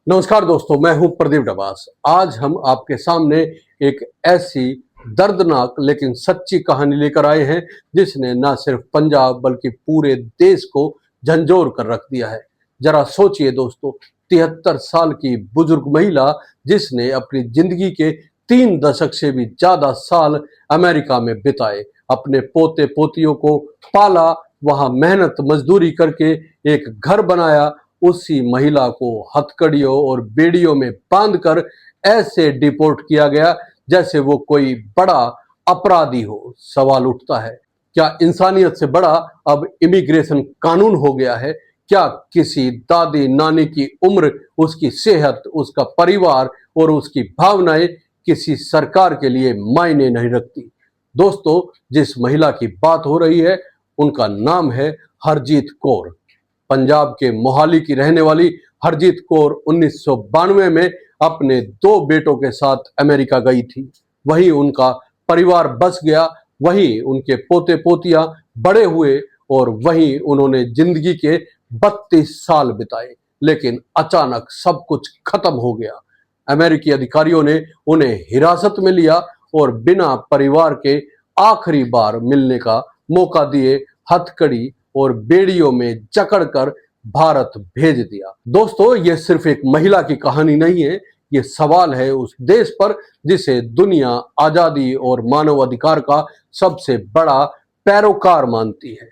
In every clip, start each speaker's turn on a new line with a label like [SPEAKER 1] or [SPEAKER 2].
[SPEAKER 1] नमस्कार दोस्तों, मैं हूं प्रदीप डबास। आज हम आपके सामने एक ऐसी दर्दनाक लेकिन सच्ची कहानी लेकर आए हैं जिसने न सिर्फ पंजाब बल्कि पूरे देश को झंझोर कर रख दिया है। जरा सोचिए दोस्तों, 73 साल की बुजुर्ग महिला जिसने अपनी जिंदगी के 3 दशक से भी ज्यादा साल अमेरिका में बिताए, अपने पोते पोतियों को पाला, वहां मेहनत मजदूरी करके एक घर बनाया, उसी महिला को हथकड़ियों और बेड़ियों में बांधकर ऐसे डिपोर्ट किया गया जैसे वो कोई बड़ा अपराधी हो। सवाल उठता है, क्या इंसानियत से बड़ा अब इमिग्रेशन कानून हो गया है? क्या किसी दादी नानी की उम्र, उसकी सेहत, उसका परिवार और उसकी भावनाएं किसी सरकार के लिए मायने नहीं रखती? दोस्तों, जिस महिला की बात हो रही है उनका नाम है हरजीत कौर। पंजाब के मोहाली की रहने वाली हरजीत कौर 1992 में अपने 2 बेटों के साथ अमेरिका गई थी। वहीं उनका परिवार बस गया, वहीं उनके पोते पोतियां बड़े हुए और वहीं उन्होंने जिंदगी के 32 साल बिताए। लेकिन अचानक सब कुछ खत्म हो गया। अमेरिकी अधिकारियों ने उन्हें हिरासत में लिया और बिना परिवार के आखिरी बार मिलने का मौका दिए हथकड़ी और बेड़ियों में जकड़कर भारत भेज दिया। दोस्तों, ये सिर्फ एक महिला की कहानी नहीं है, ये सवाल है उस देश पर जिसे दुनिया आजादी और मानव अधिकार का सबसे बड़ा पैरोकार मानती है।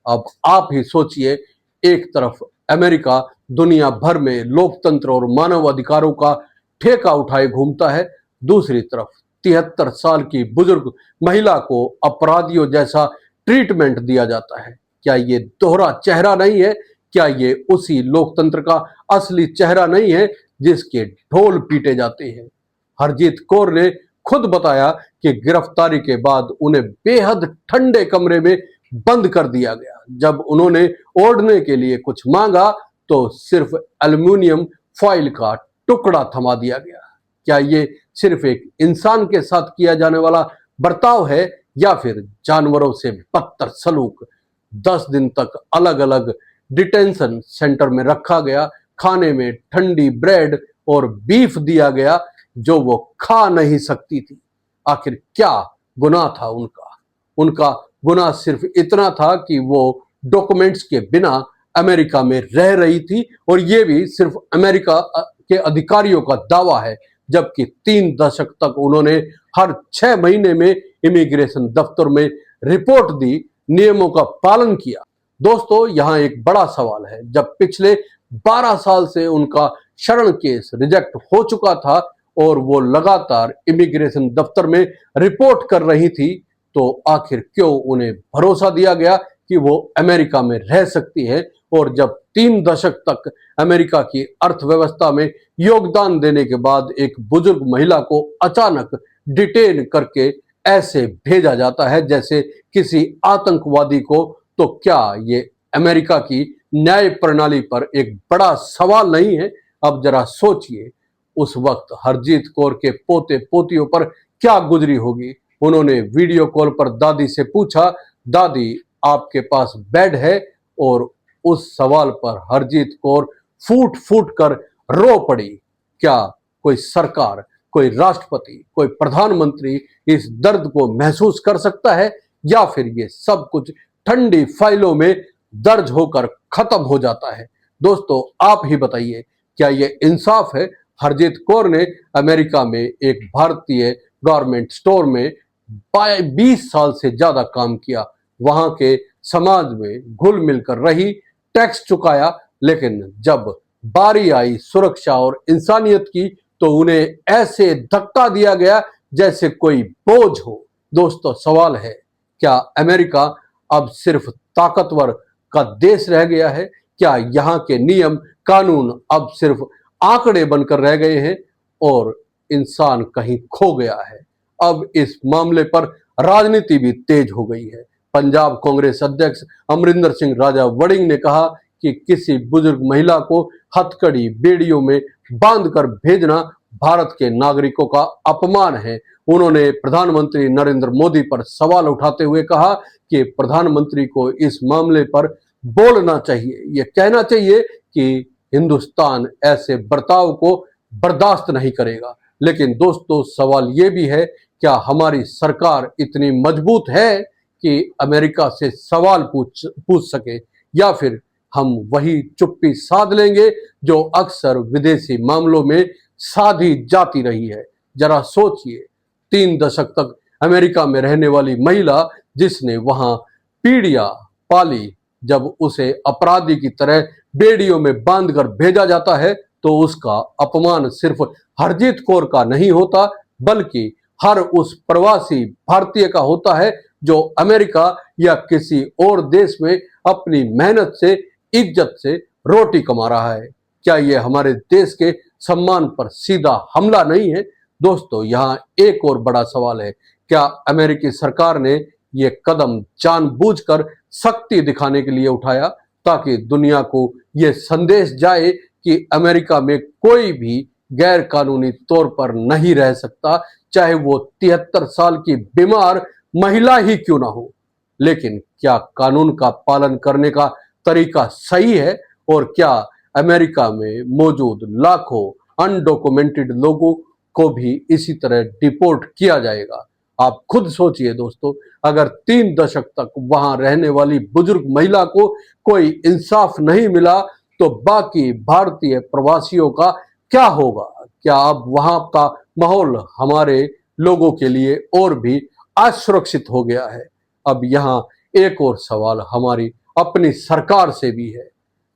[SPEAKER 1] अब आप ही सोचिए, एक तरफ अमेरिका दुनिया भर में लोकतंत्र और मानव अधिकारों का ठेका उठाए घूमता है, दूसरी तरफ 73 साल की बुजुर्ग महिला को अपराधियों जैसा ट्रीटमेंट दिया जाता है। क्या ये दोहरा चेहरा नहीं है? क्या ये उसी लोकतंत्र का असली चेहरा नहीं है जिसके ढोल पीटे जाते हैं? हरजीत कौर ने खुद बताया कि गिरफ्तारी के बाद उन्हें बेहद ठंडे कमरे में बंद कर दिया गया। जब उन्होंने ओढ़ने के लिए कुछ मांगा तो सिर्फ एल्युमिनियम फॉइल का टुकड़ा थमा दिया गया। क्या ये सिर्फ एक इंसान के साथ किया जाने वाला बर्ताव है या फिर जानवरों से बदतर सलूक? 10 दिन तक अलग अलग डिटेंशन सेंटर में रखा गया, खाने में ठंडी ब्रेड और बीफ दिया गया जो वो खा नहीं सकती थी। आखिर क्या गुनाह था उनका? उनका गुनाह सिर्फ इतना था कि वो डॉक्यूमेंट्स के बिना अमेरिका में रह रही थी, और ये भी सिर्फ अमेरिका के अधिकारियों का दावा है, जबकि 3 दशक तक उन्होंने हर 6 महीने में इमिग्रेशन दफ्तर में रिपोर्ट दी, नियमों का पालन किया। दोस्तों, यहां एक बड़ा सवाल है, जब पिछले 12 साल से उनका शरण केस रिजेक्ट हो चुका था और वो लगातार इमिग्रेशन दफ्तर में रिपोर्ट कर रही थी, तो आखिर क्यों उन्हें भरोसा दिया गया कि वो अमेरिका में रह सकती है? और जब 3 दशक तक अमेरिका की अर्थव्यवस्था में योगदान देने के बाद एक बुजुर्ग महिला को अचानक डिटेन करके ऐसे भेजा जाता है जैसे किसी आतंकवादी को, तो क्या ये अमेरिका की न्याय प्रणाली पर एक बड़ा सवाल नहीं है? अब जरा सोचिए, उस वक्त हरजीत कौर के पोते पोतियों पर क्या गुजरी होगी। उन्होंने वीडियो कॉल पर दादी से पूछा, दादी आपके पास बेड है? और उस सवाल पर हरजीत कौर फूट फूट कर रो पड़ी। क्या कोई सरकार, कोई राष्ट्रपति, कोई प्रधानमंत्री इस दर्द को महसूस कर सकता है, या फिर ये सब कुछ ठंडी फाइलों में दर्ज होकर खत्म हो जाता है? दोस्तों, आप ही बताइए, क्या ये इंसाफ है? हरजीत कौर ने अमेरिका में एक भारतीय गारमेंट स्टोर में 20 साल से ज्यादा काम किया, वहां के समाज में घुल मिलकर रही, टैक्स चुकाया, लेकिन जब बारी आई सुरक्षा और इंसानियत की तो उन्हें ऐसे धक्का दिया गया जैसे कोई बोझ हो। दोस्तों, सवाल है, क्या अमेरिका अब सिर्फ ताकतवर का देश रह गया है? क्या यहाँ के नियम कानून अब सिर्फ आंकड़े बनकर रह गए हैं और इंसान कहीं खो गया है? अब इस मामले पर राजनीति भी तेज हो गई है। पंजाब कांग्रेस अध्यक्ष अमरिंदर सिंह राजा वड़िंग ने कहा कि किसी बुजुर्ग महिला को हथकड़ी बेड़ियों में बांधकर भेजना भारत के नागरिकों का अपमान है। उन्होंने प्रधानमंत्री नरेंद्र मोदी पर सवाल उठाते हुए कहा कि प्रधानमंत्री को इस मामले पर बोलना चाहिए, यह कहना चाहिए कि हिंदुस्तान ऐसे बर्ताव को बर्दाश्त नहीं करेगा। लेकिन दोस्तों, सवाल ये भी है, क्या हमारी सरकार इतनी मजबूत है कि अमेरिका से सवाल पूछ सके, या फिर हम वही चुप्पी साध लेंगे जो अक्सर विदेशी मामलों में साधी जाती रही है। जरा सोचिए, 3 दशक तक अमेरिका में रहने वाली महिला जिसने वहां पीढ़ियां पाली, जब उसे अपराधी की तरह बेड़ियों में बांधकर भेजा जाता है तो उसका अपमान सिर्फ हरजीत कौर का नहीं होता, बल्कि हर उस प्रवासी भारतीय का होता है जो अमेरिका या किसी और देश में अपनी मेहनत से, इज्जत से रोटी कमा रहा है। क्या यह हमारे देश के सम्मान पर सीधा हमला नहीं है? दोस्तों, यहाँ एक और बड़ा सवाल है, क्या अमेरिकी सरकार ने यह कदम जानबूझकर शक्ति दिखाने के लिए उठाया, ताकि दुनिया को यह संदेश जाए कि अमेरिका में कोई भी गैर कानूनी तौर पर नहीं रह सकता, चाहे वो 73 साल की बीमार महिला ही क्यों ना हो? लेकिन क्या कानून का पालन करने का तरीका सही है? और क्या अमेरिका में मौजूद लाखों अनडॉक्यूमेंटेड लोगों को भी इसी तरह डिपोर्ट किया जाएगा? आप खुद सोचिए दोस्तों, अगर 3 दशक तक वहां रहने वाली बुजुर्ग महिला को कोई इंसाफ नहीं मिला तो बाकी भारतीय प्रवासियों का क्या होगा? क्या अब वहां का माहौल हमारे लोगों के लिए और भी असुरक्षित हो गया है? अब यहाँ एक और सवाल हमारी अपनी सरकार से भी है।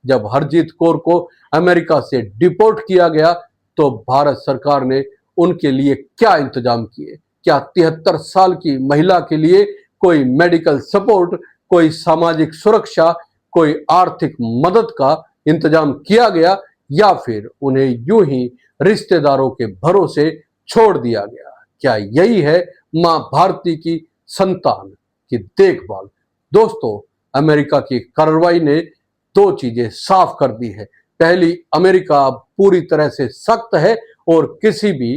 [SPEAKER 1] जब हरजीत कौर को अमेरिका से डिपोर्ट किया गया तो भारत सरकार ने उनके लिए क्या इंतजाम किए? क्या 73 साल की महिला के लिए कोई मेडिकल सपोर्ट, कोई सामाजिक सुरक्षा, कोई आर्थिक मदद का इंतजाम किया गया, या फिर उन्हें यूं ही रिश्तेदारों के भरोसे छोड़ दिया गया? क्या यही है मां भारती की संतान की देखभाल? दोस्तों, अमेरिका की कार्रवाई ने 2 चीजें साफ कर दी है। पहली, अमेरिका पूरी तरह से सख्त है और किसी भी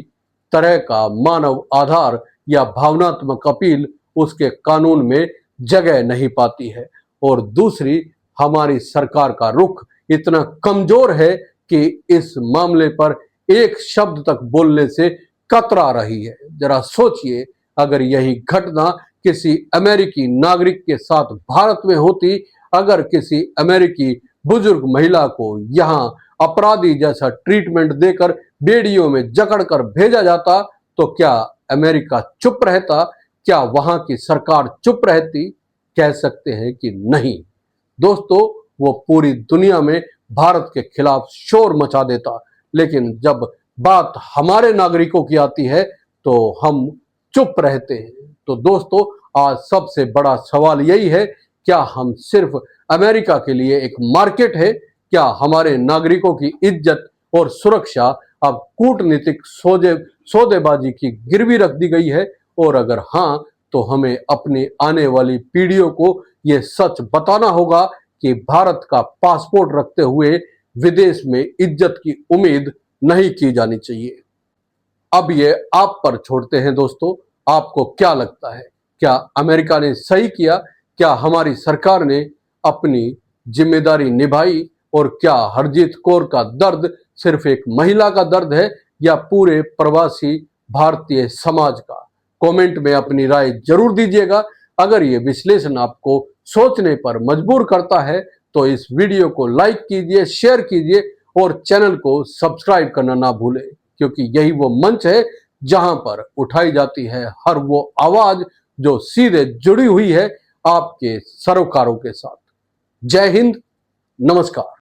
[SPEAKER 1] तरह का मानव आधार या भावनात्मक अपील उसके कानून में जगह नहीं पाती है। और दूसरी, हमारी सरकार का रुख इतना कमजोर है कि इस मामले पर एक शब्द तक बोलने से कतरा रही है। जरा सोचिए, अगर यही घटना किसी अमेरिकी नागरिक के साथ भारत में होती, अगर किसी अमेरिकी बुजुर्ग महिला को यहाँ अपराधी जैसा ट्रीटमेंट देकर बेड़ियों में जकड़कर भेजा जाता, तो क्या अमेरिका चुप रहता? क्या वहां की सरकार चुप रहती? कह सकते हैं कि नहीं। दोस्तों, वो पूरी दुनिया में भारत के खिलाफ शोर मचा देता। लेकिन जब बात हमारे नागरिकों की आती है तो हम चुप रहते हैं। तो दोस्तों, आज सबसे बड़ा सवाल यही है, क्या हम सिर्फ अमेरिका के लिए एक मार्केट है? क्या हमारे नागरिकों की इज्जत और सुरक्षा अब कूटनीतिक सौदेबाजी की गिरवी रख दी गई है? और अगर हाँ, तो हमें अपनी आने वाली पीढ़ियों को यह सच बताना होगा कि भारत का पासपोर्ट रखते हुए विदेश में इज्जत की उम्मीद नहीं की जानी चाहिए। अब ये आप पर छोड़ते हैं दोस्तों, आपको क्या लगता है? क्या अमेरिका ने सही किया? क्या हमारी सरकार ने अपनी जिम्मेदारी निभाई? और क्या हरजीत कौर का दर्द सिर्फ एक महिला का दर्द है या पूरे प्रवासी भारतीय समाज का? कमेंट में अपनी राय जरूर दीजिएगा। अगर ये विश्लेषण आपको सोचने पर मजबूर करता है तो इस वीडियो को लाइक कीजिए, शेयर कीजिए और चैनल को सब्सक्राइब करना ना भूलें, क्योंकि यही वो मंच है जहां पर उठाई जाती है हर वो आवाज जो सीधे जुड़ी हुई है आपके सरोकारों के साथ। जय हिंद, नमस्कार।